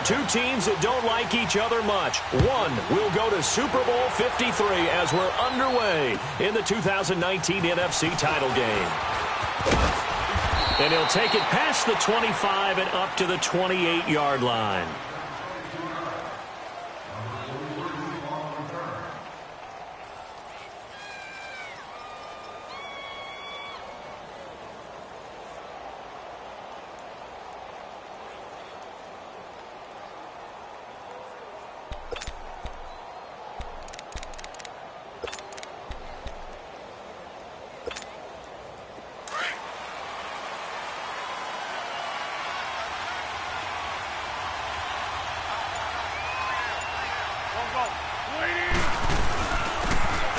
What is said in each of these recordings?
Two teams that don't like each other much. One will go to Super Bowl 53 as we're underway in the 2019 NFC title game. And he'll take it past the 25 and up to the 28-yard line.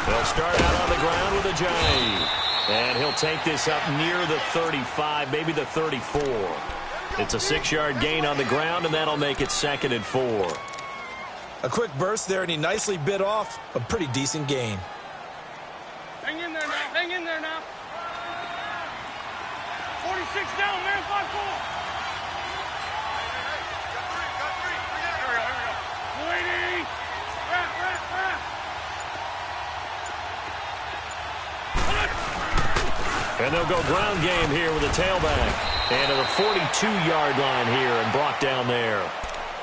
They'll start out on the ground with a jive. And he'll take this up near the 35, maybe the 34. It's a 6-yard gain on the ground, and that'll make it 2nd and 4. A quick burst there, and he nicely bit off a pretty decent gain. Hang in there now. Hang in there now. 46 down, man. 5-4. And they'll go ground game here with a tailback. And to the 42-yard line here and brought down there.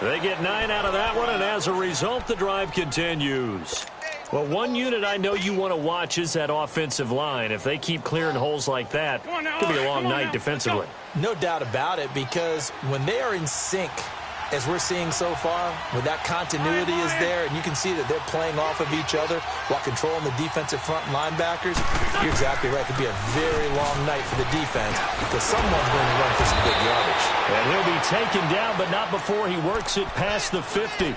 They get 9 out of that one, and as a result, the drive continues. Well, one unit I know you want to watch is that offensive line. If they keep clearing holes like that, it could be a long night defensively. No doubt about it, because when they are in sync, as we're seeing so far, when that continuity is there, and you can see that they're playing off of each other while controlling the defensive front linebackers, you're exactly right. It could be a very long night for the defense because someone's going to run for some big yardage. And he'll be taken down, but not before he works it past the 50.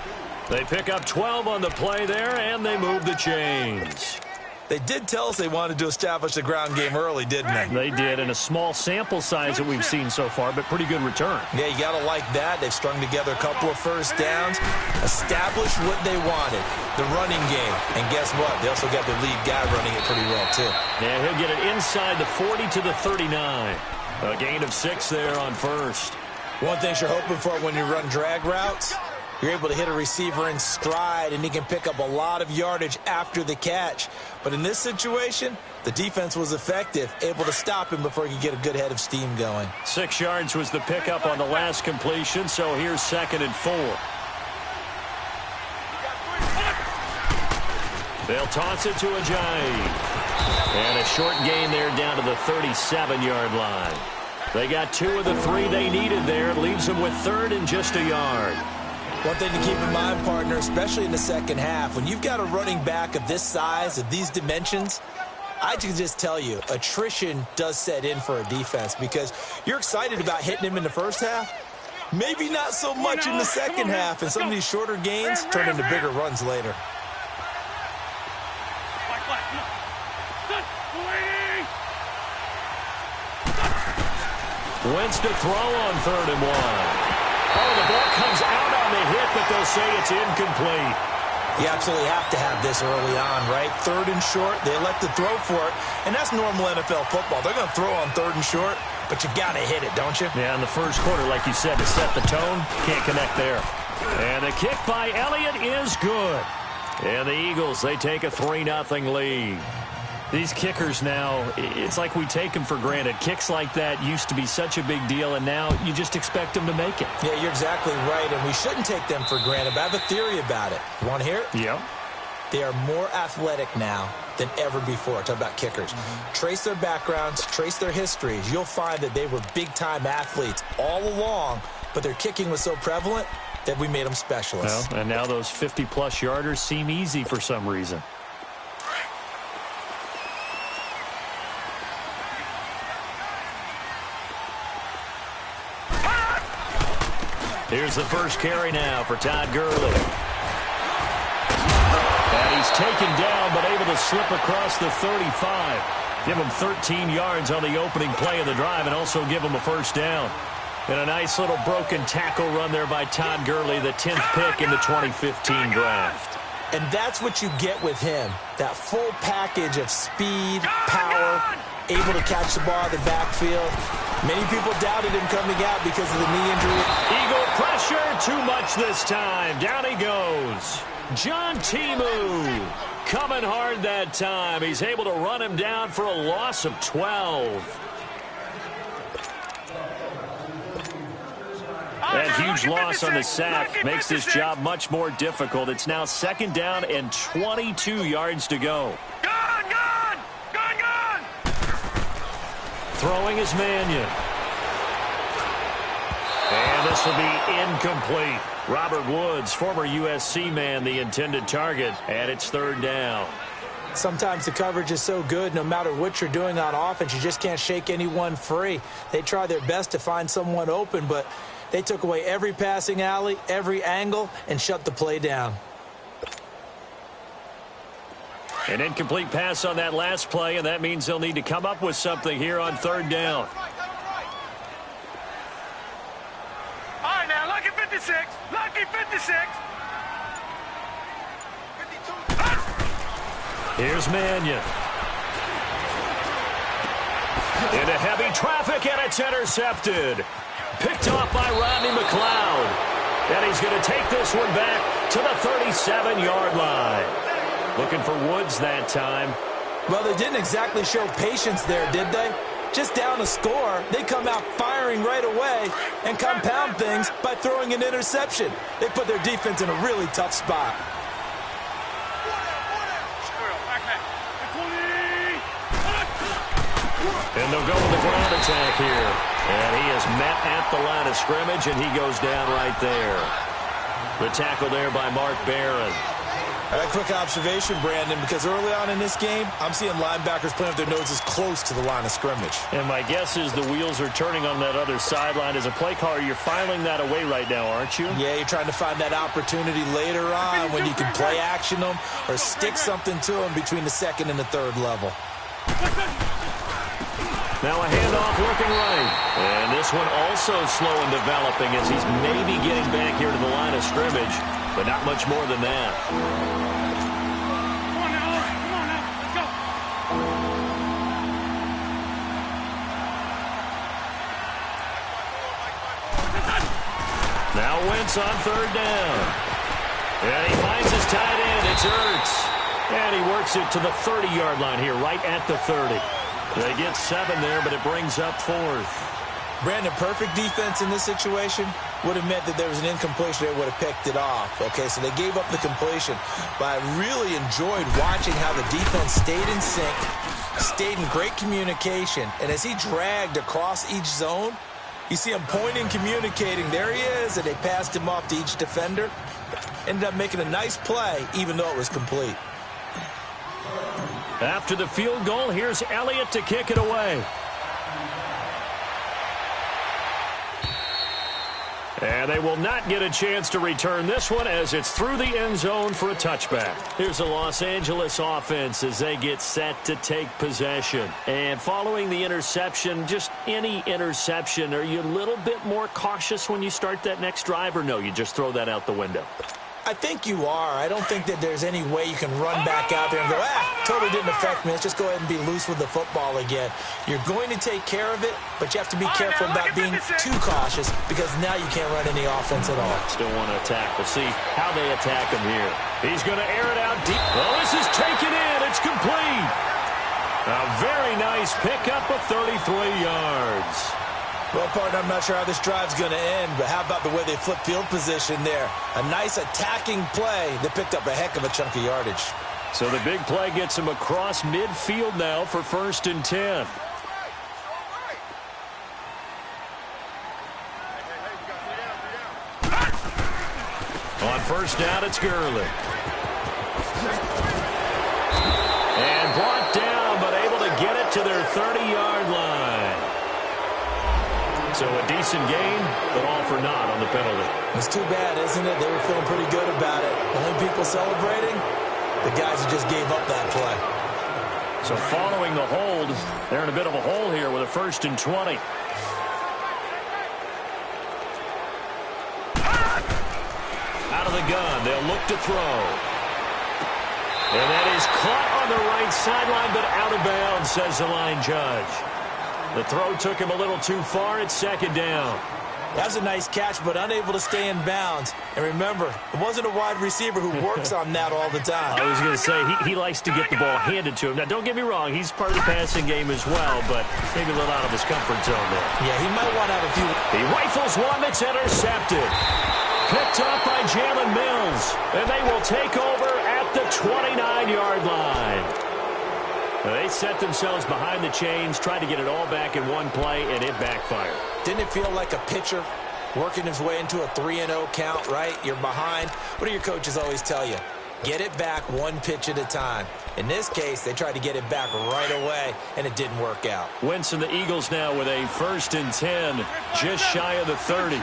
They pick up 12 on the play there, and they move the chains. They did tell us they wanted to establish the ground game early, didn't they? They did, in a small sample size that we've seen so far, but pretty good return. Yeah, you got to like that. They've strung together a couple of first downs, established what they wanted, the running game. And guess what? They also got their lead guy running it pretty well, too. Yeah, he'll get it inside the 40 to the 39. A gain of 6 there on first. One thing you're hoping for when you run drag routes, you're able to hit a receiver in stride, and he can pick up a lot of yardage after the catch. But in this situation, the defense was effective, able to stop him before he could get a good head of steam going. 6 yards was the pickup on the last completion, so here's 2nd and 4. They'll toss it to Ajayi. And a short gain there down to the 37-yard line. They got 2 of the 3 they needed there. It leaves them with 3rd and just a yard. One thing to keep in mind, partner, especially in the second half, when you've got a running back of this size, of these dimensions, I can just tell you, attrition does set in for a defense because you're excited about hitting him in the first half. Maybe not so much in the second half, and some of these shorter gains turn into bigger runs later. Wentz to throw on 3rd and 1. Oh, the ball comes out on the hit, but they'll say it's incomplete. You absolutely have to have this early on, right? 3rd and short, they elect to throw for it, and that's normal NFL football. They're going to throw on 3rd and short, but you've got to hit it, don't you? Yeah, in the first quarter, like you said, to set the tone, can't connect there. And the kick by Elliott is good. And the Eagles, they take a 3-0 lead. These kickers now, it's like we take them for granted. Kicks like that used to be such a big deal, and now you just expect them to make it. Yeah, you're exactly right, and we shouldn't take them for granted, but I have a theory about it. You want to hear it? Yeah. They are more athletic now than ever before. Talk about kickers. Trace their backgrounds, trace their histories. You'll find that they were big-time athletes all along, but their kicking was so prevalent that we made them specialists. Well, and now those 50-plus yarders seem easy for some reason. Here's the first carry now for Todd Gurley. And he's taken down, but able to slip across the 35. Give him 13 yards on the opening play of the drive and also give him a first down. And a nice little broken tackle run there by Todd Gurley, the 10th pick in the 2015 draft. And that's what you get with him, that full package of speed, power, able to catch the ball in the backfield. Many people doubted him coming out because of the knee injury. Eagle pressure. pressure, too much this time. Down he goes. John Timu coming hard that time. He's able to run him down for a loss of 12. That huge loss on the sack makes this job much more difficult. It's now 2nd down and 22 yards to go. Gone! Throwing is Mannion. And this will be incomplete. Robert Woods, former USC man, the intended target, and it's 3rd down. Sometimes the coverage is so good, no matter what you're doing on offense, you just can't shake anyone free. They try their best to find someone open, but they took away every passing alley, every angle, and shut the play down. An incomplete pass on that last play, and that means they'll need to come up with something here on 3rd down. All right, now, lucky 56. Lucky 56. Here's Mannion. Into heavy traffic, and it's intercepted. Picked off by Rodney McLeod. And he's going to take this one back to the 37-yard line. Looking for Woods that time. Well, they didn't exactly show patience there, did they? Just down a score, they come out firing right away and compound things by throwing an interception. They put their defense in a really tough spot. And they'll go with the ground attack here. And he is met at the line of scrimmage, and he goes down right there. The tackle there by Mark Barron. A quick observation, Brandon, because early on in this game, I'm seeing linebackers playing with their noses close to the line of scrimmage. And my guess is the wheels are turning on that other sideline. As a play caller, you're filing that away right now, aren't you? Yeah, you're trying to find that opportunity later on when you can play action them or stick something to them between the 2nd and the 3rd level. Now a handoff looking right. And this one also slow in developing as he's maybe getting back here to the line of scrimmage, but not much more than that. Come on now, let's go. Now Wentz on 3rd down. And he finds his tight end. It's Ertz. And he works it to the 30-yard line here, right at the 30. They get 7 there, but it brings up 4th. Brandon, perfect defense in this situation would have meant that there was an incompletion. They would have picked it off. Okay, so they gave up the completion. But I really enjoyed watching how the defense stayed in sync, stayed in great communication. And as he dragged across each zone, you see him pointing, communicating. There he is, and they passed him off to each defender. Ended up making a nice play, even though it was complete. After the field goal, here's Elliott to kick it away. And they will not get a chance to return this one as it's through the end zone for a touchback. Here's the Los Angeles offense as they get set to take possession. And following the interception, just any interception, are you a little bit more cautious when you start that next drive, or no, you just throw that out the window? I think you are. I don't think that there's any way you can run back out there and go, totally didn't affect me. Let's just go ahead and be loose with the football again. You're going to take care of it, but you have to be careful about being too cautious because now you can't run any offense at all. Still want to attack. We'll see how they attack him here. He's going to air it out deep. Oh, this is taken in. It's complete. A very nice pickup of 33 yards. Well, partner, I'm not sure how this drive's going to end, but how about the way they flip field position there? A nice attacking play that picked up a heck of a chunk of yardage. So the big play gets him across midfield now for 1st and 10. On 1st down, it's Gurley. And brought down, but able to get it to their 30-yard line. So a decent gain, but all for naught on the penalty. It's too bad, isn't it? They were feeling pretty good about it. Only people celebrating, the guys who just gave up that play. So following the hold, they're in a bit of a hole here with a 1st and 20. Out of the gun, they'll look to throw. And that is caught on the right sideline, but out of bounds, says the line judge. The throw took him a little too far. It's 2nd down. That was a nice catch, but unable to stay in bounds. And remember, it wasn't a wide receiver who works on that all the time. I was going to say, he likes to get the ball handed to him. Now, don't get me wrong, he's part of the passing game as well, but maybe a little out of his comfort zone there. Yeah, he might want to have a few. He rifles one that's intercepted. Picked up by Jalen Mills, and they will take over at the 29-yard line. They set themselves behind the chains, tried to get it all back in one play, and it backfired. Didn't it feel like a pitcher working his way into a 3-0 count, right? You're behind. What do your coaches always tell you? Get it back one pitch at a time. In this case, they tried to get it back right away, and it didn't work out. Wentz and the Eagles now with a 1st and 10, just shy of the 30.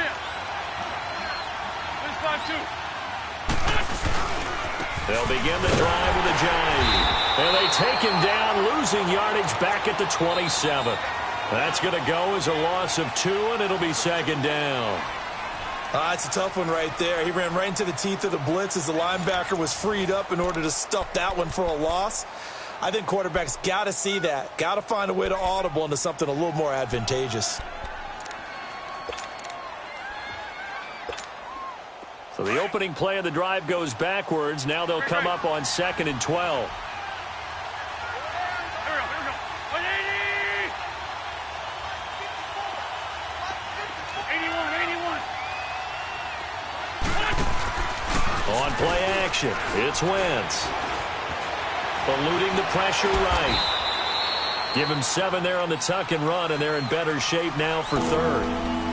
They'll begin the drive with a jive. And they take him down, losing yardage back at the 27. That's going to go as a loss of 2, and it'll be 2nd down. It's a tough one right there. He ran right into the teeth of the blitz as the linebacker was freed up in order to stuff that one for a loss. I think quarterbacks got to see that. Got to find a way to audible into something a little more advantageous. So the opening play of the drive goes backwards. Now they'll come up on 2nd and 12. On play action, it's Wentz. Eluding the pressure right. Give him 7 there on the tuck and run, and they're in better shape now for 3rd.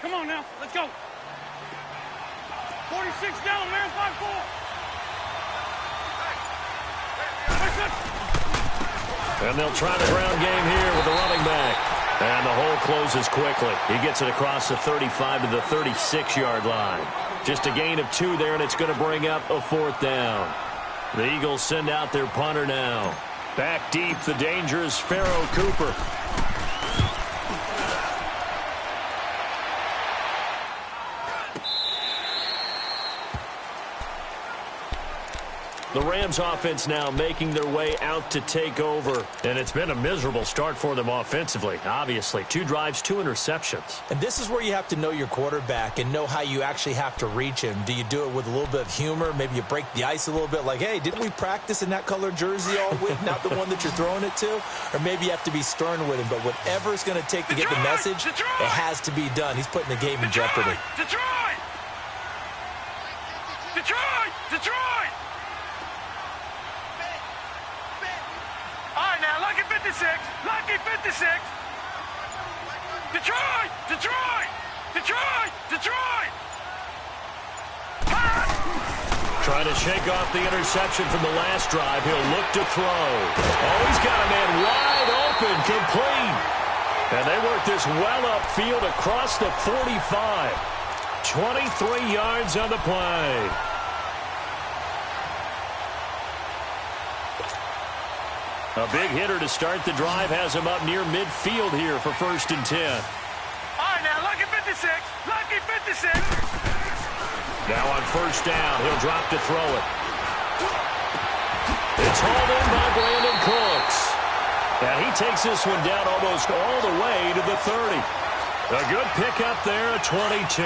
Come on now, let's go. 46 down, man, 5-4. And they'll try the ground game here with the running back. And the hole closes quickly. He gets it across the 35 to the 36-yard line. Just a gain of 2 there, and it's going to bring up a 4th down. The Eagles send out their punter now. Back deep, the dangerous Pharaoh Cooper. The Rams offense now making their way out to take over. And it's been a miserable start for them offensively, obviously. 2 drives, 2 interceptions. And this is where you have to know your quarterback and know how you actually have to reach him. Do you do it with a little bit of humor? Maybe you break the ice a little bit like, hey, didn't we practice in that colored jersey all week? Not the one that you're throwing it to? Or maybe you have to be stern with him. But whatever it's going to take to get the message, it has to be done. He's putting the game in jeopardy. Detroit! Detroit! Detroit! All right, now, lucky 56. Lucky 56. Detroit! Detroit! Detroit! Detroit! Trying to shake off the interception from the last drive. He'll look to throw. Oh, he's got a man wide open, complete. And they work this well upfield across the 45. 23 yards on the play. A big hitter to start the drive has him up near midfield here for 1st and 10. All right, now, lucky 56. Lucky 56. Now on 1st down, he'll drop to throw it. It's hauled in by Brandon Cooks. And he takes this one down almost all the way to the 30. A good pickup there at 22.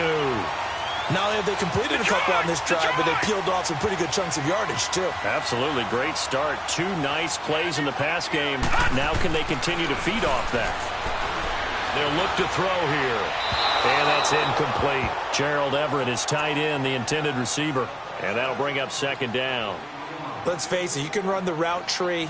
Not only have they completed a couple on this drive, but they peeled off some pretty good chunks of yardage, too. Absolutely. Great start. 2 nice plays in the pass game. Now can they continue to feed off that? They'll look to throw here. And that's incomplete. Gerald Everett is tied in, the intended receiver. And that'll bring up 2nd down. Let's face it, you can run the route tree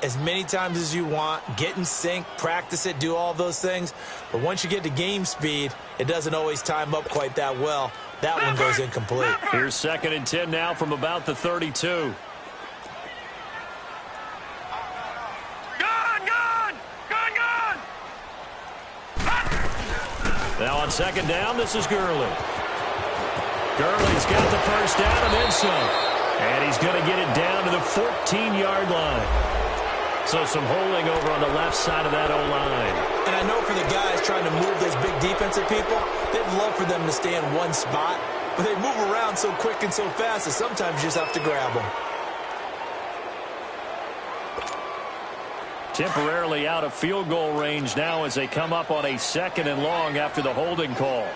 as many times as you want, get in sync, practice it, do all those things. But once you get to game speed, it doesn't always time up quite that well. That one goes incomplete. Here's 2nd and 10 now from about the 32. Now on 2nd down, this is Gurley. Gurley's got the 1st down and then some. And he's going to get it down to the 14-yard line. So some holding over on the left side of that O-line. And I know for the guys trying to move those big defensive people, they'd love for them to stay in one spot. But they move around so quick and so fast that sometimes you just have to grab them. Temporarily out of field goal range now as they come up on a 2nd and long after the holding call.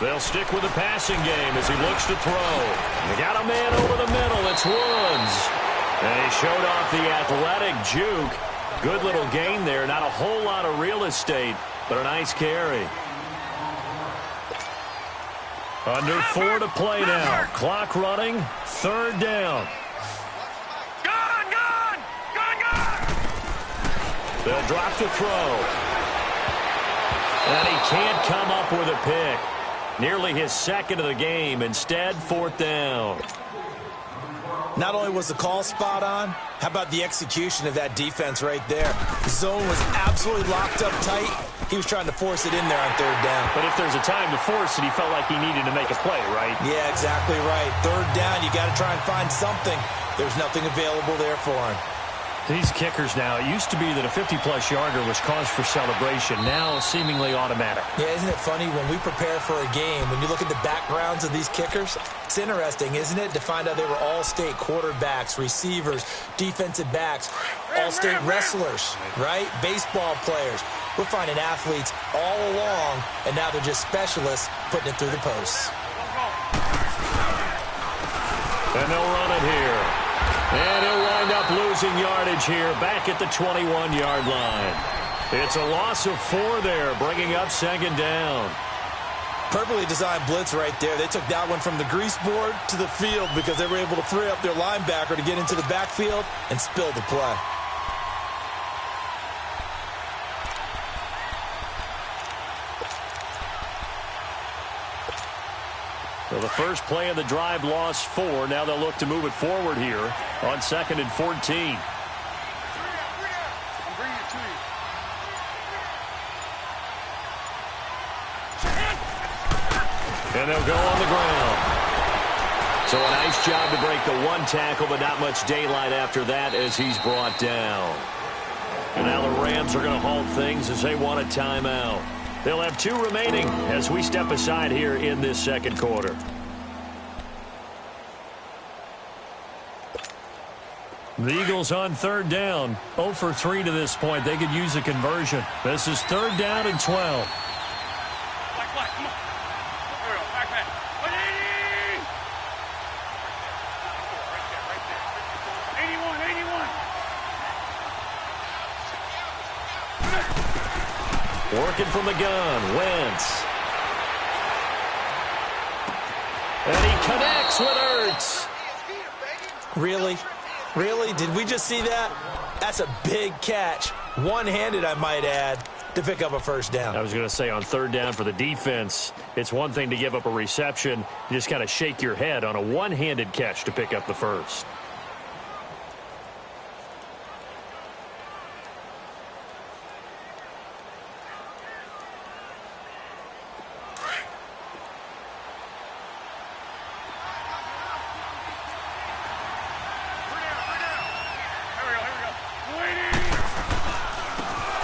They'll stick with the passing game as he looks to throw. They got a man over the middle. It's Woods. And he showed off the athletic juke. Good little gain there. Not a whole lot of real estate, but a nice carry. Under 4 to play now. Clock running. 3rd down. Gone! They'll drop to throw. And he can't come up with a pick. Nearly his 2nd of the game. Instead, 4th down. Not only was the call spot on, how about the execution of that defense right there? The zone was absolutely locked up tight. He was trying to force it in there on 3rd down. But if there's a time to force it, he felt like he needed to make a play, right? Yeah, exactly right. 3rd down, you got to try and find something. There's nothing available there for him. These kickers now, it used to be that a 50-plus yarder was cause for celebration. Now, seemingly automatic. Yeah, isn't it funny when we prepare for a game, when you look at the backgrounds of these kickers, it's interesting, isn't it, to find out they were all-state quarterbacks, receivers, defensive backs, all-state wrestlers, right? Baseball players. We're finding athletes all along, and now they're just specialists putting it through the posts. And they'll run it here. And he'll wind up losing yardage here back at the 21-yard line. It's a loss of 4 there, bringing up 2nd down. Perfectly designed blitz right there. They took that one from the grease board to the field because they were able to free up their linebacker to get into the backfield and spill the play. So the first play of the drive lost 4. Now they'll look to move it forward here on 2nd and 14. And they'll go on the ground. So a nice job to break the 1 tackle, but not much daylight after that as he's brought down. And now the Rams are going to halt things as they want a timeout. They'll have 2 remaining as we step aside here in this 2nd quarter. The Eagles on 3rd down. 0 for 3 to this point. They could use a conversion. This is 3rd down and 12. Come on. There we go. Back. 81. Working from the gun. Wentz. And he connects with Ertz. Really? Really? Did we just see that? That's a big catch. One-handed, I might add, to pick up a 1st down. I was going to say on 3rd down for the defense, it's one thing to give up a reception. You just kind of shake your head on a one-handed catch to pick up the 1st.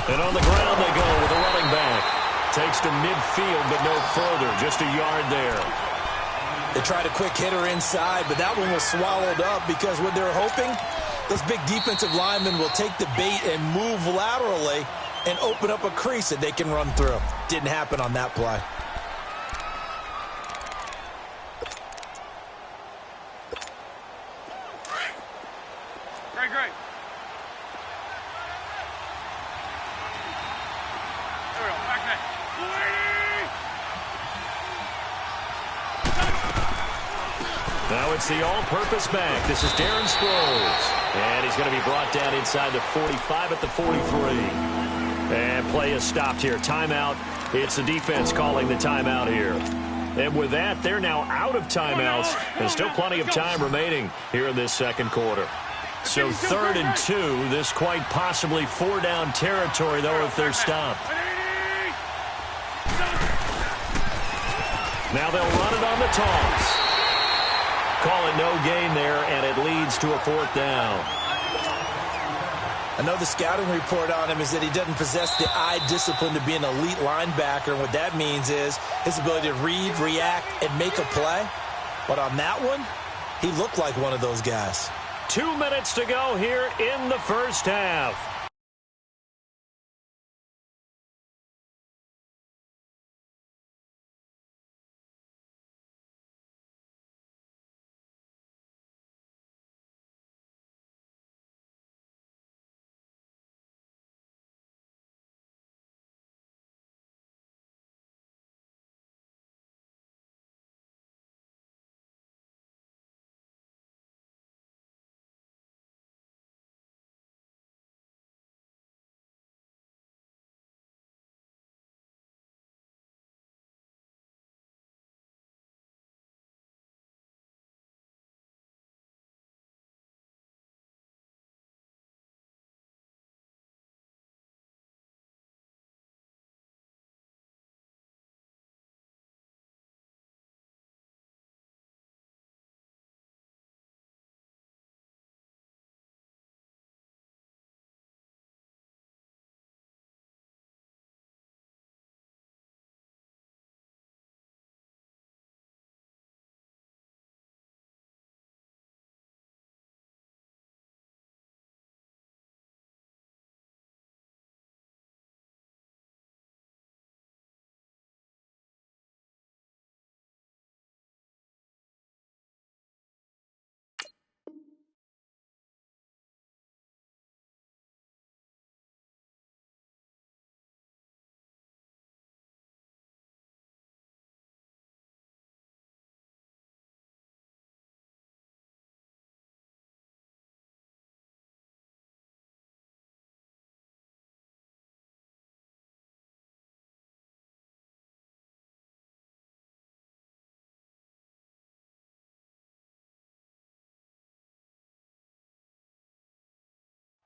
And on the ground they go with a running back. Takes to midfield, but no further. Just a yard there. They tried a quick hitter inside, but that one was swallowed up because what they were hoping, those big defensive linemen will take the bait and move laterally and open up a crease that they can run through. Didn't happen on that play. Great. Now it's the all-purpose back. This is Darren Sproles. And he's going to be brought down inside the 45 at the 43. And play is stopped here. Timeout. It's the defense calling the timeout here. And with that, they're now out of timeouts. There's still plenty of time remaining here in this 2nd quarter. So 3rd and 2. This quite possibly 4-down territory, though, if they're stopped. Now they'll run it on the toss. but no gain there, and it leads to a 4th down. I know the scouting report on him is that he doesn't possess the eye discipline to be an elite linebacker. And what that means is his ability to read, react, and make a play. But on that one, he looked like one of those guys. 2 minutes to go here in the first half.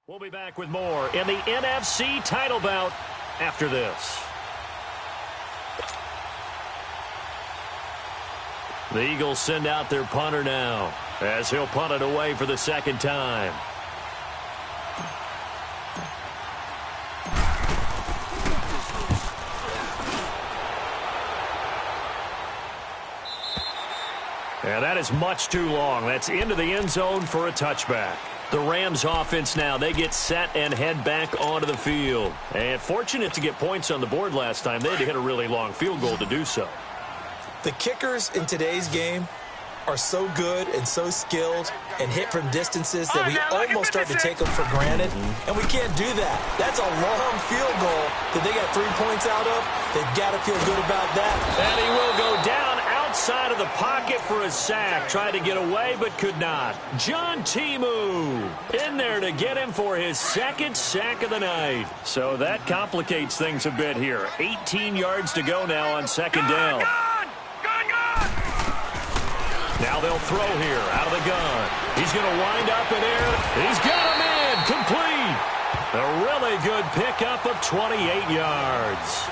We'll be back with more in the NFC title bout after this. The Eagles send out their punter now as he'll punt it away for the 2nd time. And that is much too long. That's into the end zone for a touchback. The Rams offense now, they get set and head back onto the field. And fortunate to get points on the board last time. They had to hit a really long field goal to do so. The kickers in today's game are so good and so skilled and hit from distances that we almost start to take them for granted. And we can't do that. That's a long field goal that they got 3 points out of. They've got to feel good about that. And he will go down outside of the pocket for a sack. Tried to get away but could not. John Timu in there to get him for his 2nd sack of the night. So that complicates things a bit here. 18 yards to go now on 2nd down. Now they'll throw here out of the gun. He's going to wind up in air. He's got a man complete. A really good pickup of 28 yards.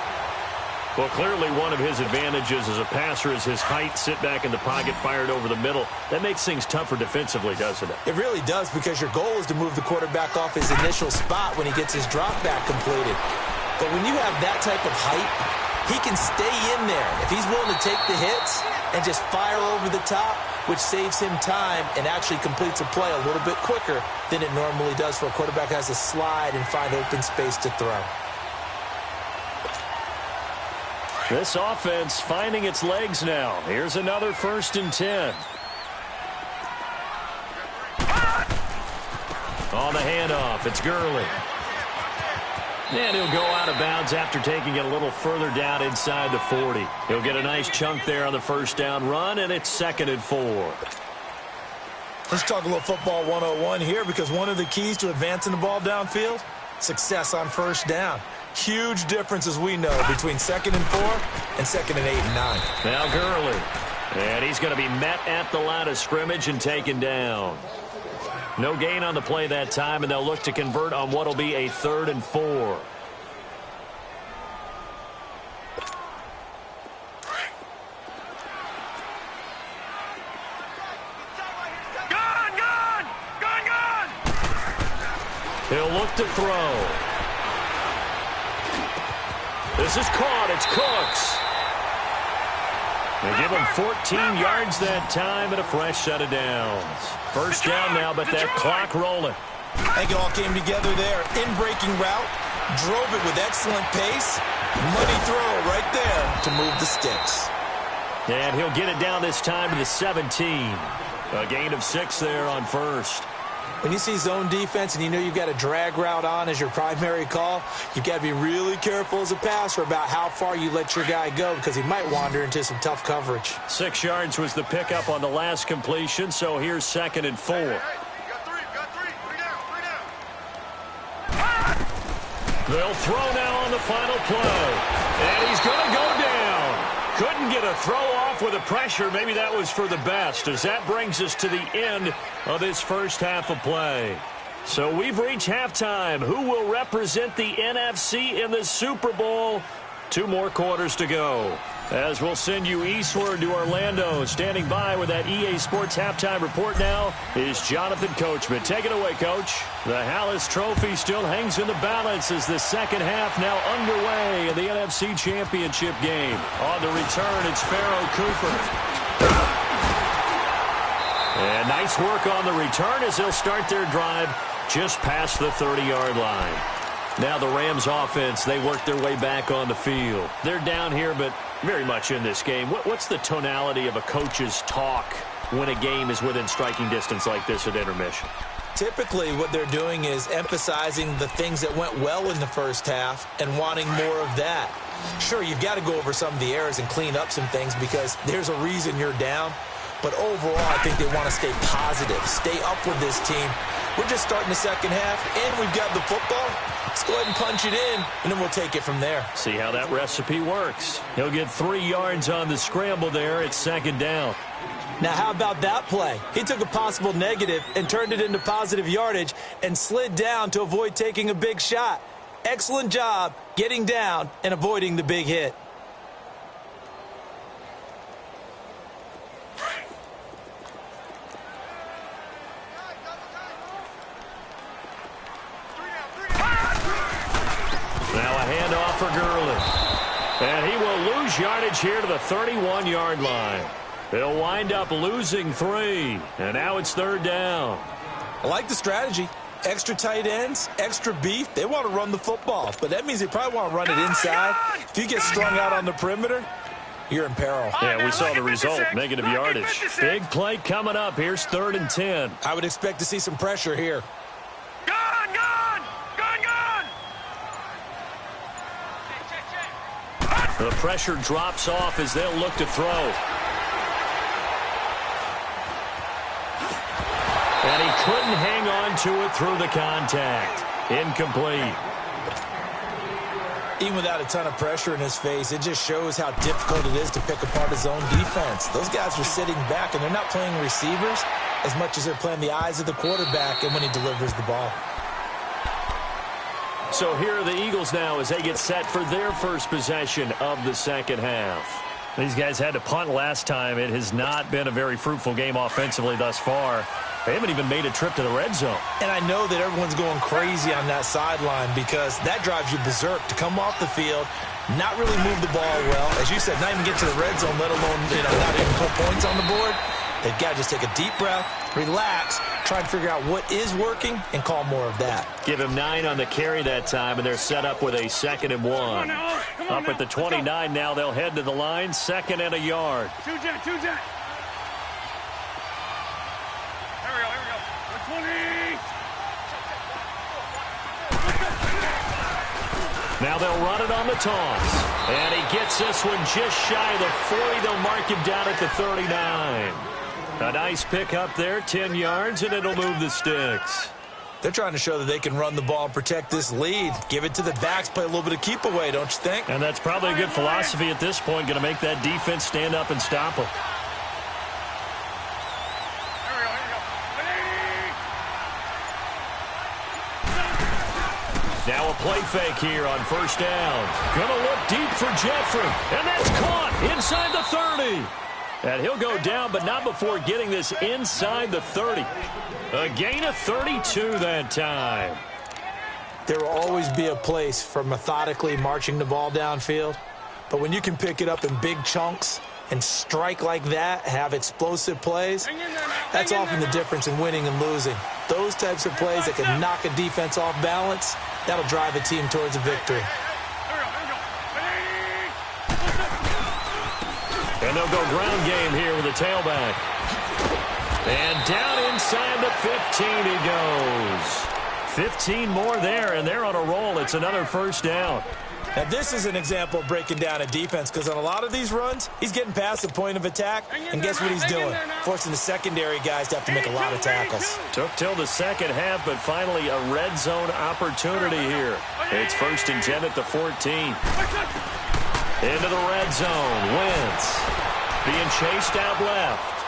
Well, clearly one of his advantages as a passer is his height. Sit back in the pocket, fired over the middle. That makes things tougher defensively, doesn't it? It really does, because your goal is to move the quarterback off his initial spot when he gets his drop back completed. But when you have that type of height, he can stay in there if he's willing to take the hits and just fire over the top, which saves him time and actually completes a play a little bit quicker than it normally does for a quarterback who has to slide and find open space to throw. This offense finding its legs now. Here's another 1st and 10. On the handoff, it's Gurley. And he'll go out of bounds after taking it a little further down inside the 40. He'll get a nice chunk there on the 1st down run, and it's 2nd and 4. Let's talk a little football 101 here, because one of the keys to advancing the ball downfield, success on 1st down. Huge difference, as we know, between 2nd and 4 and 2nd and 8 and 9. Now Gurley. And he's going to be met at the line of scrimmage and taken down. No gain on the play that time, and they'll look to convert on what will be a 3rd and 4. He'll look to throw. This is caught. It's Cooks. They give him 14 yards that time and a fresh set of downs. First down now, but that clock rolling. I think it all came together there. In-breaking route, drove it with excellent pace. Money throw right there to move the sticks. And he'll get it down this time to the 17. A gain of 6 there on first. When you see zone defense and you know you've got a drag route on as your primary call, you've got to be really careful as a passer about how far you let your guy go because he might wander into some tough coverage. 6 yards was the pickup on the last completion, so here's 2nd and 4. They'll throw now on the final play. And he's going to go down. Couldn't get a throw off with the pressure. Maybe that was for the best, as that brings us to the end of this first half of play. So we've reached halftime. Who will represent the NFC in the Super Bowl? 2 more quarters to go. As we'll send you eastward to Orlando. Standing by with that EA Sports halftime report now is Jonathan Coachman. Take it away, Coach. The Hallis Trophy still hangs in the balance as the second half now underway in the NFC Championship game. On the return, it's Pharaoh Cooper. And nice work on the return as they'll start their drive just past the 30-yard line. Now the Rams offense, they work their way back on the field. They're down here, but very much in this game. What's the tonality of a coach's talk when a game is within striking distance like this at intermission? Typically, what they're doing is emphasizing the things that went well in the first half and wanting more of that. Sure, you've got to go over some of the errors and clean up some things because there's a reason you're down. But overall, I think they want to stay positive, stay up with this team. We're just starting the second half, and we've got the football. Let's go ahead and punch it in, and then we'll take it from there. See how that recipe works. He'll get 3 yards on the scramble there. It's 2nd down. Now, how about that play? He took a possible negative and turned it into positive yardage and slid down to avoid taking a big shot. Excellent job getting down and avoiding the big hit. Now a handoff for Gurley. And he will lose yardage here to the 31-yard line. He'll wind up losing 3. And now it's 3rd down. I like the strategy. Extra tight ends, extra beef. They want to run the football, but that means they probably want to run it inside. If you get strung out on the perimeter, you're in peril. Yeah, we saw the result, negative yardage. Big play coming up. Here's 3rd and 10. I would expect to see some pressure here. The pressure drops off as they'll look to throw. And he couldn't hang on to it through the contact. Incomplete. Even without a ton of pressure in his face, it just shows how difficult it is to pick apart his own defense. Those guys are sitting back, and they're not playing receivers as much as they're playing the eyes of the quarterback and when he delivers the ball. So here are the Eagles now as they get set for their first possession of the second half. These guys had to punt last time. It has not been a very fruitful game offensively thus far. They haven't even made a trip to the red zone. And I know that everyone's going crazy on that sideline because that drives you berserk to come off the field, not really move the ball well. As you said, not even get to the red zone, let alone not even put points on the board. They've got to just take a deep breath, relax, try and figure out what is working, and call more of that. Give him 9 on the carry that time, and they're set up with a 2nd and 1. Up at the 29 now, they'll head to the line, 2nd and a yard. Two jet. Here we go. 20. Now they'll run it on the toss. And he gets this one just shy of the 40. They'll mark him down at the 39. A nice pick up there, 10 yards, and it'll move the sticks. They're trying to show that they can run the ball and protect this lead. Give it to the backs, play a little bit of keep away, don't you think? And that's probably a good philosophy at this point, going to make that defense stand up and stop them. Now a play fake here on first down. Going to look deep for Jeffrey, and that's caught inside the 30. And he'll go down, but not before getting this inside the 30. A gain of 32 that time. There will always be a place for methodically marching the ball downfield. But when you can pick it up in big chunks and strike like that, have explosive plays, that's often the difference in winning and losing. Those types of plays that can knock a defense off balance, that'll drive a team towards a victory. And they'll go ground game here with a tailback. And down inside the 15 he goes. 15 more there, and they're on a roll. It's another first down. Now, this is an example of breaking down a defense, because on a lot of these runs, he's getting past the point of attack, and guess what he's doing? Forcing the secondary guys to have to make a lot of tackles. Took till the second half, but finally a red zone opportunity here. It's 1st and 10 at the 14. Into the red zone. Wentz being chased out left.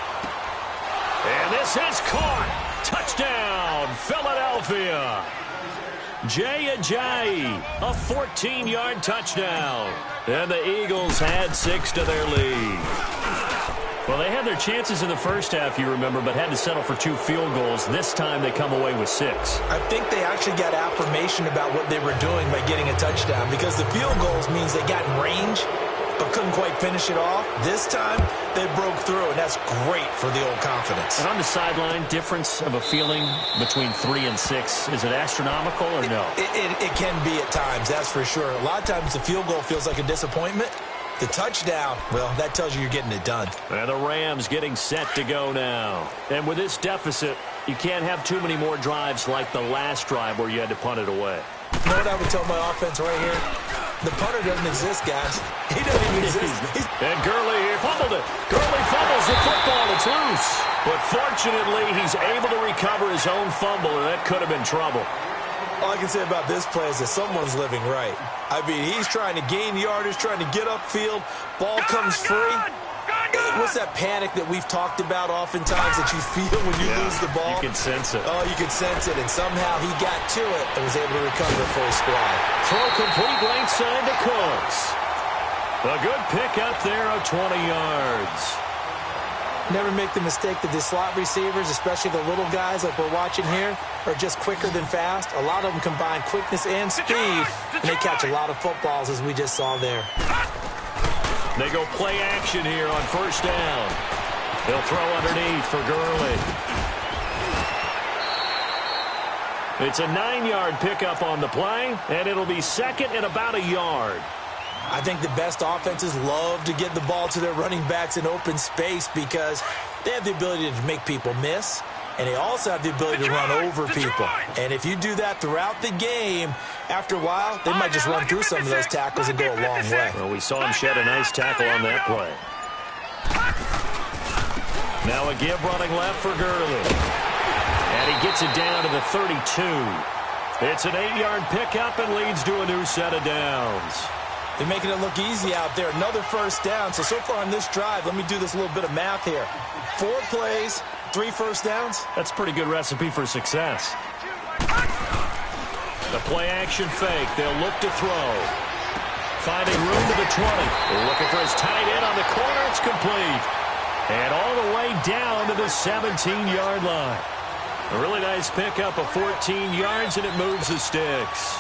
And this is caught. Touchdown, Philadelphia. Jay Ajayi, a 14-yard touchdown. And the Eagles had 6 to their lead. Well, they had their chances in the first half, you remember, but had to settle for 2 field goals. This time they come away with 6. I think they actually got affirmation about what they were doing by getting a touchdown, because the field goals means they got in range but couldn't quite finish it off. This time, they broke through, and that's great for the old confidence. And on the sideline, difference of a feeling between 3 and 6, is it astronomical or no? It can be at times, that's for sure. A lot of times the field goal feels like a disappointment. The touchdown, well, that tells you you're getting it done. And the Rams getting set to go now. And with this deficit, you can't have too many more drives like the last drive where you had to punt it away. You know what I would tell my offense right here? The punter doesn't exist, guys. He doesn't even exist. And Gurley here fumbled it. Gurley fumbles the football. It's loose. But fortunately, he's able to recover his own fumble, and that could have been trouble. All I can say about this play is that someone's living right. I mean, he's trying to gain yardage, trying to get upfield. Ball comes free. What's that panic that we've talked about oftentimes that you feel when you lose the ball? You can sense it. Oh, you can sense it, and somehow he got to it and was able to recover for his squad. Throw complete right side to Cooks. A good pick up there of 20 yards. Never make the mistake that the slot receivers, especially the little guys like we're watching here, are just quicker than fast. A lot of them combine quickness and speed, and they catch a lot of footballs, as we just saw there. They go play action here on first down. They'll throw underneath for Gurley. It's a 9-yard pickup on the play, and it'll be second and about a yard. I think the best offenses love to get the ball to their running backs in open space because they have the ability to make people miss, and they also have the ability to run over people. And if you do that throughout the game, after a while, they might just run through some of those tackles and go a long way. Well, we saw him shed a nice tackle on that play. Now a give running left for Gurley. And he gets it down to the 32. It's an 8-yard pickup and leads to a new set of downs. They're making it look easy out there. Another first down. So far on this drive, let me do this little bit of math here. 4 plays, 3 first downs. That's a pretty good recipe for success. The play action fake. They'll look to throw. Finding room to the 20. Looking for his tight end on the corner. It's complete. And all the way down to the 17-yard line. A really nice pickup of 14 yards, and it moves the sticks.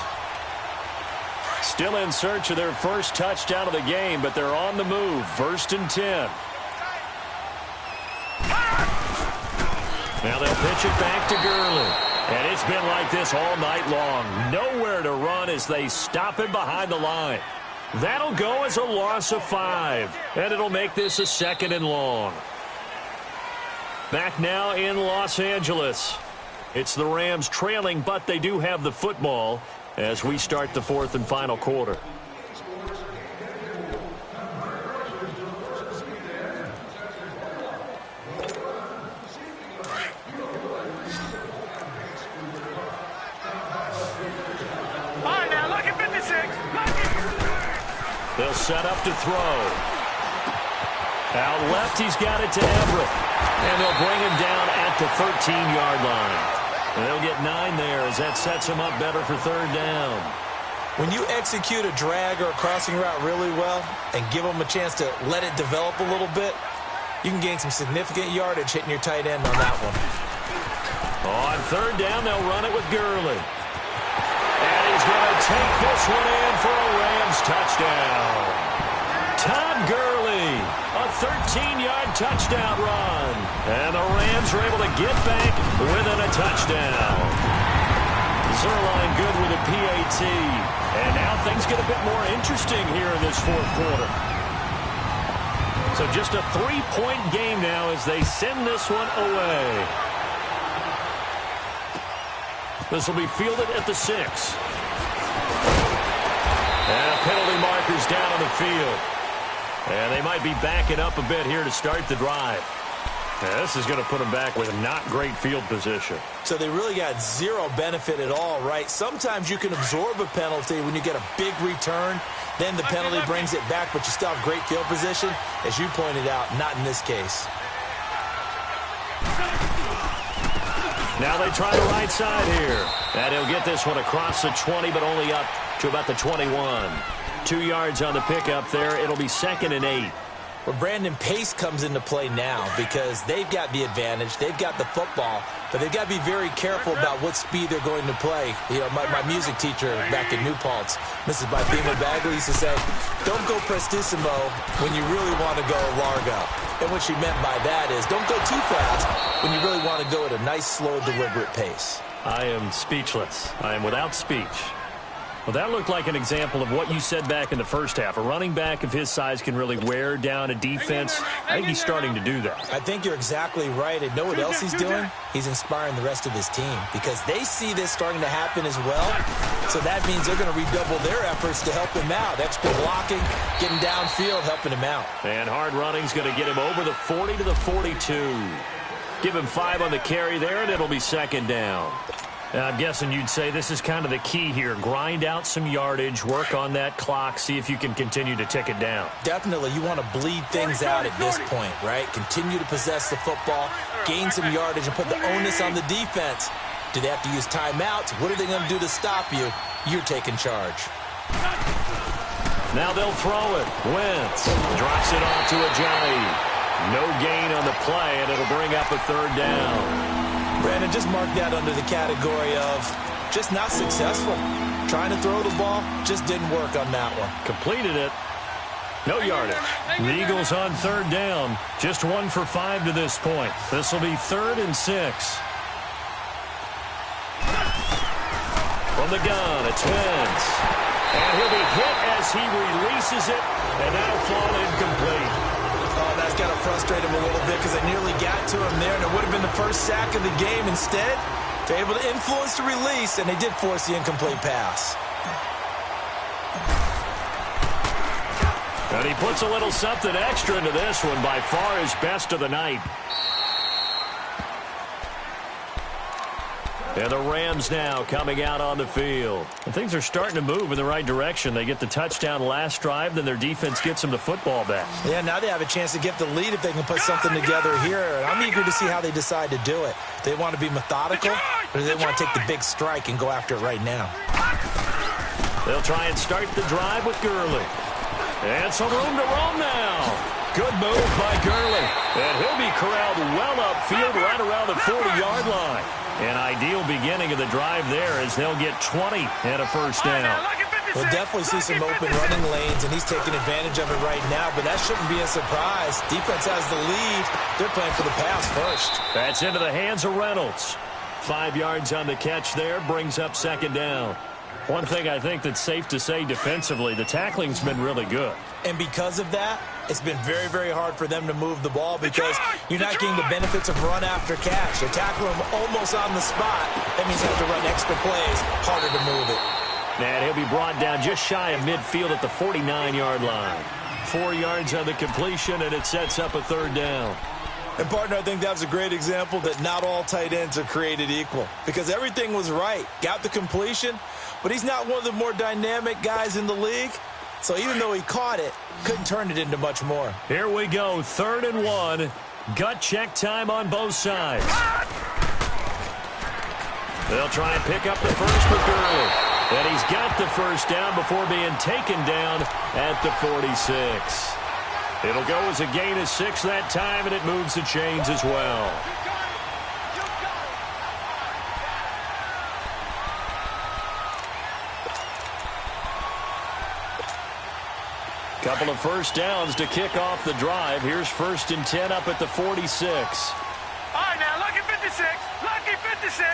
Still in search of their first touchdown of the game, but they're on the move. 1st and 10. Now they'll pitch it back to Gurley. And it's been like this all night long. Nowhere to run as they stop him behind the line. That'll go as a loss of 5. And it'll make this a 2nd and long. Back now in Los Angeles. It's the Rams trailing, but they do have the football as we start the 4th and final quarter. They'll set up to throw. Out left, he's got it to Everett. And they'll bring him down at the 13-yard line. And they'll get 9 there as that sets him up better for 3rd down. When you execute a drag or a crossing route really well and give them a chance to let it develop a little bit, you can gain some significant yardage hitting your tight end on that one. On 3rd down, they'll run it with Gurley. And he going to take this one in for a Rams touchdown. Todd Gurley, a 13-yard touchdown run. And the Rams are able to get back within a touchdown. Zerline good with a PAT. And now things get a bit more interesting here in this fourth quarter. So just a 3-point game now as they send this one away. This will be fielded at the 6. And a penalty marker's down on the field. And they might be backing up a bit here to start the drive. And this is going to put them back with not great field position. So they really got zero benefit at all, right? Sometimes you can absorb a penalty when you get a big return. Then the penalty brings it back, but you still have great field position. As you pointed out, not in this case. Now they try the right side here. And he'll get this one across the 20, but only up to about the 21. 2 yards on the pickup there. It'll be 2nd and 8. Well, Brandon, pace comes into play now because they've got the advantage. They've got the football, but they've got to be very careful about what speed they're going to play. You know, my music teacher back in New Paltz, Mrs. Bifema Bagley, used to say, don't go prestissimo when you really want to go largo. And what she meant by that is don't go too fast when you really want to go at a nice, slow, deliberate pace. I am speechless. I am without speech. Well, that looked like an example of what you said back in the first half. A running back of his size can really wear down a defense. I think he's starting to do that. I think you're exactly right. And know what else he's doing? He's inspiring the rest of his team because they see this starting to happen as well. So that means they're going to redouble their efforts to help him out. Extra blocking, getting downfield, helping him out. And hard running's going to get him over the 40 to the 42. Give him 5 on the carry there, and it'll be 2nd down. I'm guessing you'd say this is kind of the key here. Grind out some yardage, work on that clock, see if you can continue to tick it down. Definitely. You want to bleed things out at this point, right? Continue to possess the football, gain some yardage, and put the onus on the defense. Do they have to use timeouts? What are they going to do to stop you? You're taking charge. Now they'll throw it. Wentz drops it off to Ajayi. No gain on the play, and it'll bring up a 3rd down. Brandon, just mark that under the category of just not successful. Trying to throw the ball just didn't work on that one. Completed it. No yardage. The Eagles on 3rd down. Just 1 for 5 to this point. This will be 3rd and 6. From the gun, it's Wentz. And he'll be hit as he releases it, and that'll fall incomplete. Oh, that's got to frustrate him a little bit because they nearly got to him there, and it would have been the first sack of the game. Instead, they're able to influence the release, and they did force the incomplete pass. And he puts a little something extra into this one, by far his best of the night. And the Rams now coming out on the field. And things are starting to move in the right direction. They get the touchdown last drive, then their defense gets them the football back. Yeah, now they have a chance to get the lead if they can put something together here. And I'm eager to see how they decide to do it. Do they want to be methodical, or do they want to take the big strike and go after it right now? They'll try and start the drive with Gurley. And some room to roam now. Good move by Gurley. And he'll be corralled well upfield right around the 40-yard line. An ideal beginning of the drive there as they'll get 20 and a 1st down. We'll definitely see some open running lanes, and he's taking advantage of it right now, but that shouldn't be a surprise. Defense has the lead. They're playing for the pass first. That's into the hands of Reynolds. 5 yards on the catch there, brings up 2nd down. One thing I think that's safe to say defensively, the tackling's been really good. And because of that, it's been very, very hard for them to move the ball because you're not getting the benefits of run after catch. They tackle him almost on the spot. That means you have to run extra plays, harder to move it. And he'll be brought down just shy of midfield at the 49-yard line. 4 yards on the completion, and it sets up a 3rd down. And, partner, I think that was a great example that not all tight ends are created equal because everything was right. Got the completion, but he's not one of the more dynamic guys in the league. So even though he caught it, couldn't turn it into much more. Here we go, 3rd and 1. Gut check time on both sides. They'll try and pick up the first with Gurley. And he's got the 1st down before being taken down at the 46. It'll go as a gain of 6 that time, and it moves the chains as well. Couple of first downs to kick off the drive. Here's 1st and 10 up at the 46. All right, now, lucky 56. Lucky 56.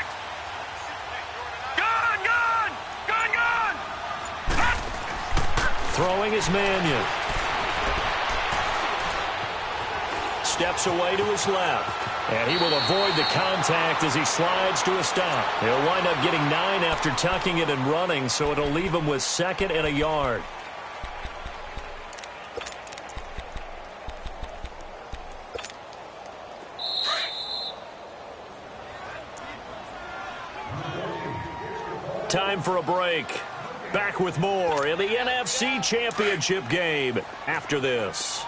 Gone, gone. Gone, gone. Throwing is Mannion. Steps away to his left. And he will avoid the contact as he slides to a stop. He'll wind up getting 9 after tucking it and running, so it'll leave him with 2nd and a yard. Time for a break. Back with more in the NFC Championship game after this.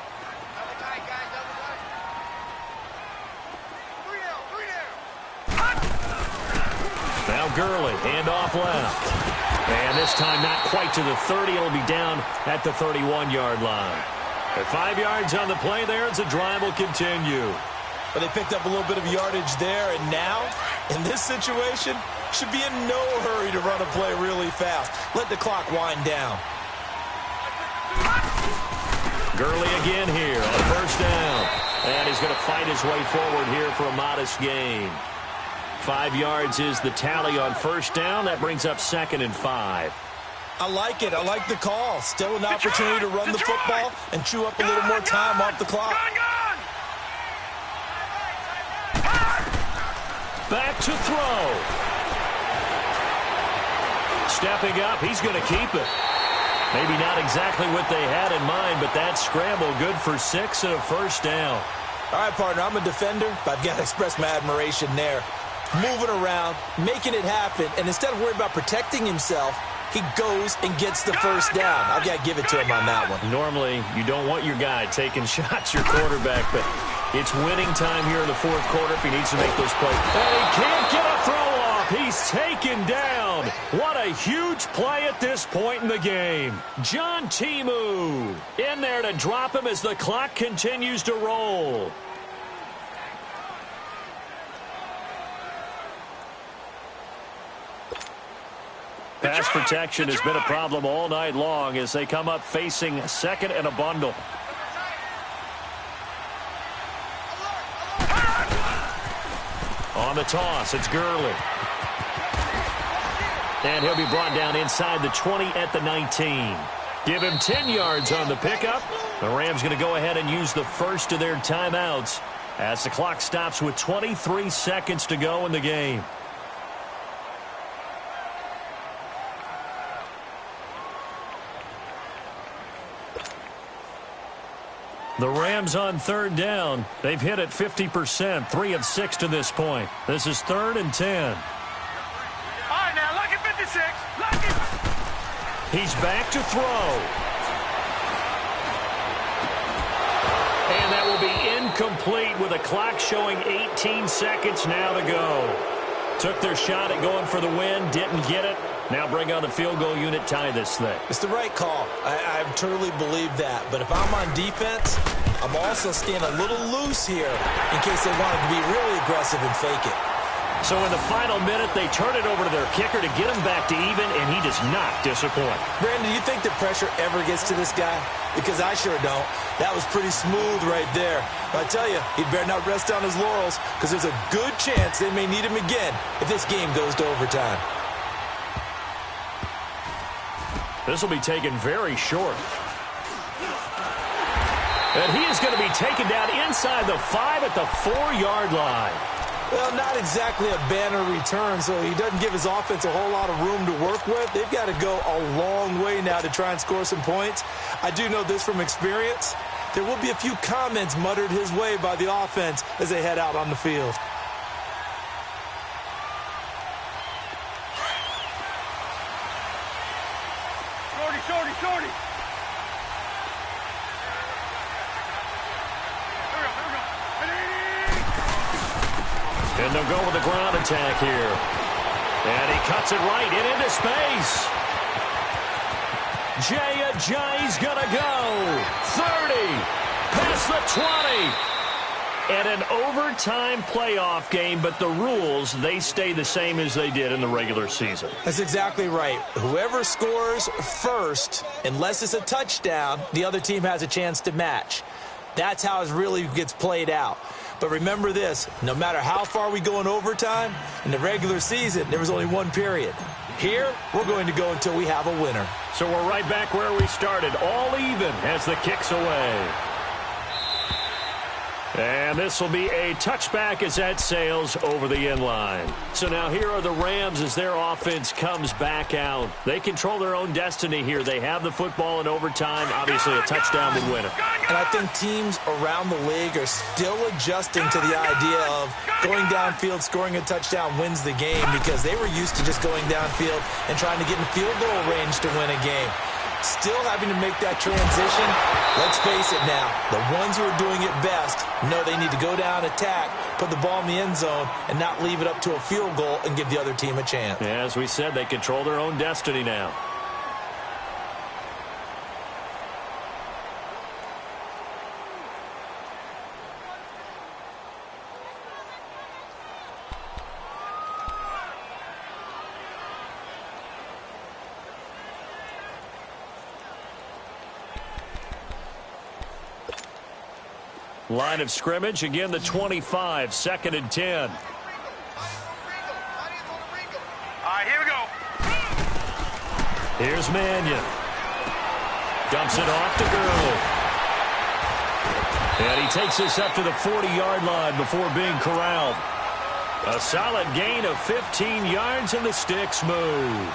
Now Gurley, handoff left. And this time not quite to the 30. It'll be down at the 31-yard line. At 5 yards on the play there, as the drive will continue. But they picked up a little bit of yardage there, and now, in this situation, should be in no hurry to run a play really fast. Let the clock wind down. Gurley again here on 1st down. And he's going to fight his way forward here for a modest gain. 5 yards is the tally on 1st down. That brings up 2nd and 5. I like it. I like the call. Still an opportunity to run the football and chew up a little more time off the clock. Back to throw. Stepping up, he's going to keep it. Maybe not exactly what they had in mind, but that scramble good for 6 and a 1st down. All right, partner, I'm a defender, but I've got to express my admiration there. Moving around, making it happen, and instead of worrying about protecting himself, he goes and gets the 1st down. I've got to give it to him on that one. Normally, you don't want your guy taking shots, your quarterback, but it's winning time here in the 4th quarter if he needs to make those plays. And he can't get a throw off. He's taken down. What a huge play at this point in the game. John Timu in there to drop him as the clock continues to roll. Pass protection has been a problem all night long as they come up facing 2nd and a bundle. On the toss, it's Gurley. And he'll be brought down inside the 20 at the 19. Give him 10 yards on the pickup. The Rams going to go ahead and use the first of their timeouts as the clock stops with 23 seconds to go in the game. The Rams on 3rd down. They've hit it 50%, 3 of 6 to this point. This is 3rd and 10. All right, now, lucky 56. Lucky. He's back to throw. And that will be incomplete with a clock showing 18 seconds now to go. Took their shot at going for the win, didn't get it. Now bring on the field goal unit, tie this thing. It's the right call. I truly believe that. But if I'm on defense, I'm also staying a little loose here in case they wanted to be really aggressive and fake it. So in the final minute, they turn it over to their kicker to get him back to even, and he does not disappoint. Brandon, do you think the pressure ever gets to this guy? Because I sure don't. That was pretty smooth right there. But I tell you, he better not rest on his laurels because there's a good chance they may need him again if this game goes to overtime. This will be taken very short. And he is going to be taken down inside the 5 at the 4-yard line. Well, not exactly a banner return, so he doesn't give his offense a whole lot of room to work with. They've got to go a long way now to try and score some points. I do know this from experience. There will be a few comments muttered his way by the offense as they head out on the field. Shorty. And they'll go with the ground attack here. And he cuts it right into space. Jay Ajayi's going to go. 30. Past the 20. And an overtime playoff game, but the rules, they stay the same as they did in the regular season. That's exactly right. Whoever scores first, unless it's a touchdown, the other team has a chance to match. That's how it really gets played out. But remember this, no matter how far we go in overtime, in the regular season, there was only one period. Here, we're going to go until we have a winner. So we're right back where we started, all even as the kick's away. And this will be a touchback as that sails over the end line. So now here are the Rams as their offense comes back out. They control their own destiny here. They have the football in overtime. Obviously, a touchdown would win it. And I think teams around the league are still adjusting to the idea of going downfield, scoring a touchdown wins the game, because they were used to just going downfield and trying to get in field goal range to win a game. Still having to make that transition. Let's face it now, the ones who are doing it best know they need to go down, attack, put the ball in the end zone, and not leave it up to a field goal and give the other team a chance. Yeah, as we said, they control their own destiny now. Line of scrimmage, again the 25, 2nd and 10. All right, here we go. Here's Mannion. Dumps it off to Gurley. And he takes this up to the 40-yard line before being corralled. A solid gain of 15 yards, and the sticks move.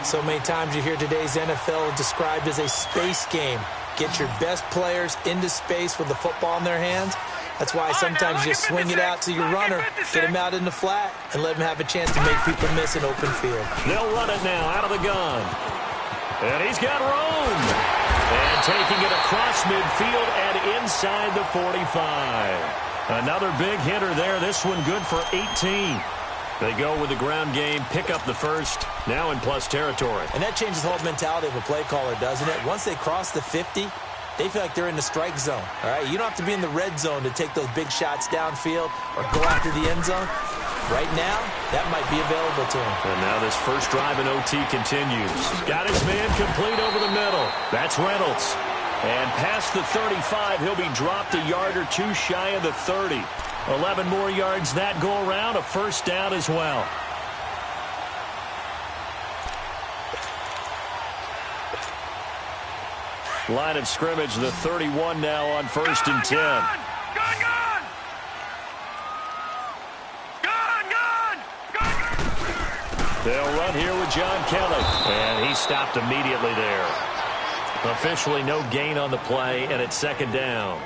So many times you hear today's NFL described as a space game. Get your best players into space with the football in their hands. That's why sometimes you just swing it out to your runner, get him out in the flat, and let him have a chance to make people miss an open field. They'll run it now out of the gun. And he's got room. And taking it across midfield and inside the 45. Another big hitter there. This one good for 18. They go with the ground game, pick up the first, now in plus territory. And that changes the whole mentality of a play caller, doesn't it? Once they cross the 50, they feel like they're in the strike zone. All right, you don't have to be in the red zone to take those big shots downfield or go after the end zone. Right now, that might be available to him. And now this first drive in OT continues. Got his man complete over the middle. That's Reynolds. And past the 35, he'll be dropped a yard or two shy of the 30. 11 more yards that go around, a first down as well. Line of scrimmage, the 31 now on 1st and 10. They'll run here with John Kelly. And he stopped immediately there. Officially no gain on the play, and it's 2nd down.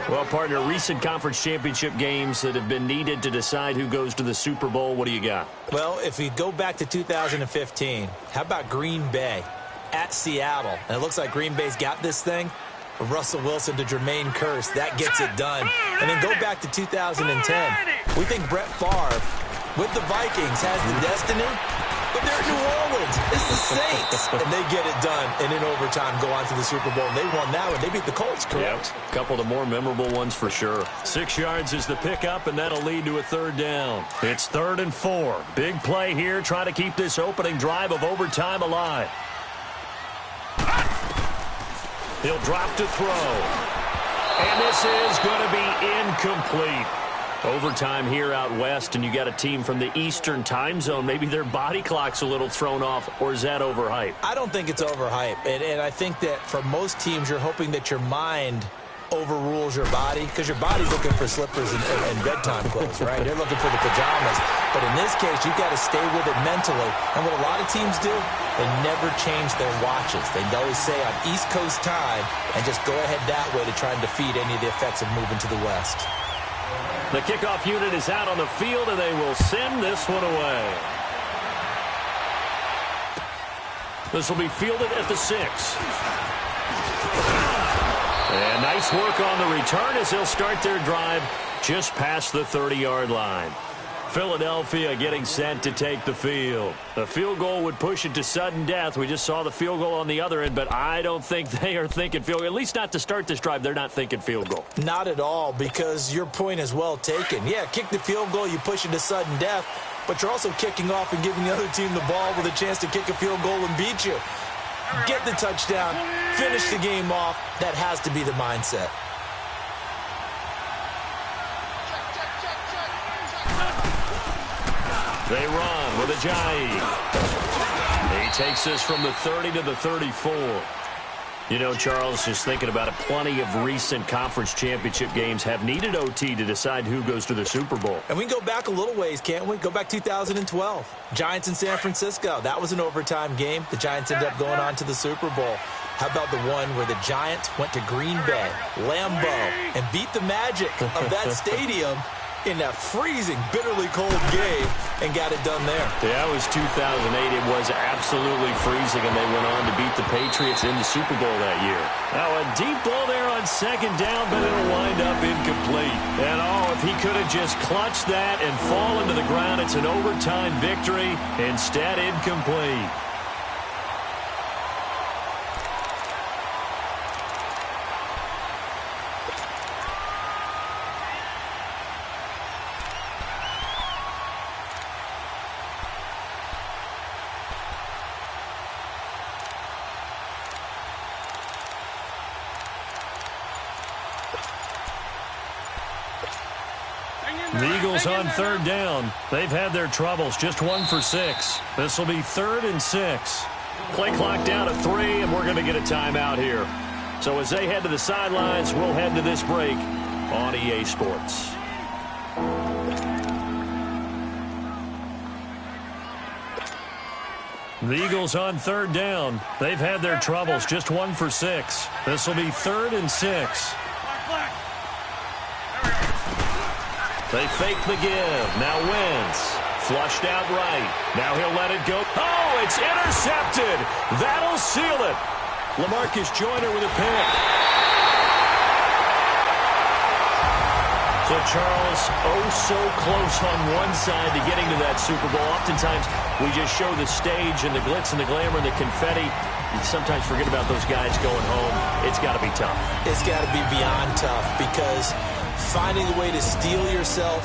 Well, partner, recent conference championship games that have been needed to decide who goes to the Super Bowl, what do you got? Well, if we go back to 2015, how about Green Bay at Seattle? And it looks like Green Bay's got this thing. Russell Wilson to Jermaine Kearse, that gets it done. And then go back to 2010. We think Brett Favre with the Vikings has the destiny, but they're in New Orleans. It's the Saints. And they get it done. And in overtime, go on to the Super Bowl. And they won that one. They beat the Colts, correct? Yep. A couple of the more memorable ones for sure. 6 yards is the pickup, and that'll lead to a 3rd down. It's 3rd and 4. Big play here. Try to keep this opening drive of overtime alive. He'll drop to throw. And this is going to be incomplete. Overtime here out west, and you got a team from the Eastern time zone. Maybe their body clock's a little thrown off, or is that overhyped? I don't think it's overhyped. And I think that for most teams, you're hoping that your mind overrules your body, because your body's looking for slippers and bedtime clothes, right? They're looking for the pajamas. But in this case, you've got to stay with it mentally. And what a lot of teams do, they never change their watches. They always say on East Coast time and just go ahead that way to try and defeat any of the effects of moving to the west. The kickoff unit is out on the field, and they will send this one away. This will be fielded at the 6. And nice work on the return as they'll start their drive just past the 30-yard line. Philadelphia getting set to take the field. A field goal would push it to sudden death. We just saw the field goal on the other end, but I don't think they are thinking field goal. At least not to start this drive. They're not thinking field goal. Not at all, because your point is well taken. Yeah, kick the field goal, you push it to sudden death, but you're also kicking off and giving the other team the ball with a chance to kick a field goal and beat you. Get the touchdown, finish the game off. That has to be the mindset. They run with Ajayi. He takes this from the 30 to the 34. You know, Charles, just thinking about it, plenty of recent conference championship games have needed OT to decide who goes to the Super Bowl. And we can go back a little ways, can't we? Go back 2012. Giants in San Francisco. That was an overtime game. The Giants ended up going on to the Super Bowl. How about the one where the Giants went to Green Bay, Lambeau, and beat the magic of that stadium in that freezing, bitterly cold game and got it done there. Yeah, it was 2008. It was absolutely freezing, and they went on to beat the Patriots in the Super Bowl that year. Now, a deep ball there on second down, but it'll wind up incomplete. And, if he could have just clutched that and fallen to the ground, it's an overtime victory. Instead, incomplete. The Eagles on third down. They've had their troubles, just 1 for 6. This will be 3rd and 6. Play clock down to 3, and we're going to get a timeout here. So as they head to the sidelines, we'll head to this break on EA Sports. The Eagles on third down. They've had their troubles, just 1 for 6. This will be 3rd and 6. They fake the give. Now Wentz. Flushed out right. Now he'll let it go. Oh, it's intercepted. That'll seal it. LaMarcus Joyner with a pick. So, Charles, so close on one side to getting to that Super Bowl. Oftentimes, we just show the stage and the glitz and the glamour and the confetti. You sometimes forget about those guys going home. It's got to be tough. It's got to be beyond tough, because finding a way to steel yourself,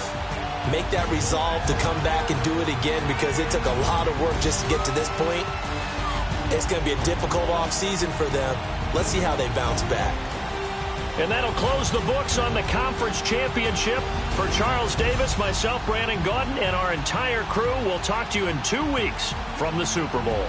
make that resolve to come back and do it again, because it took a lot of work just to get to this point. It's going to be a difficult offseason for them. Let's see how they bounce back. And that'll close the books on the conference championship. For Charles Davis, myself, Brandon Gaudin, and our entire crew, we'll talk to you in 2 weeks from the Super Bowl.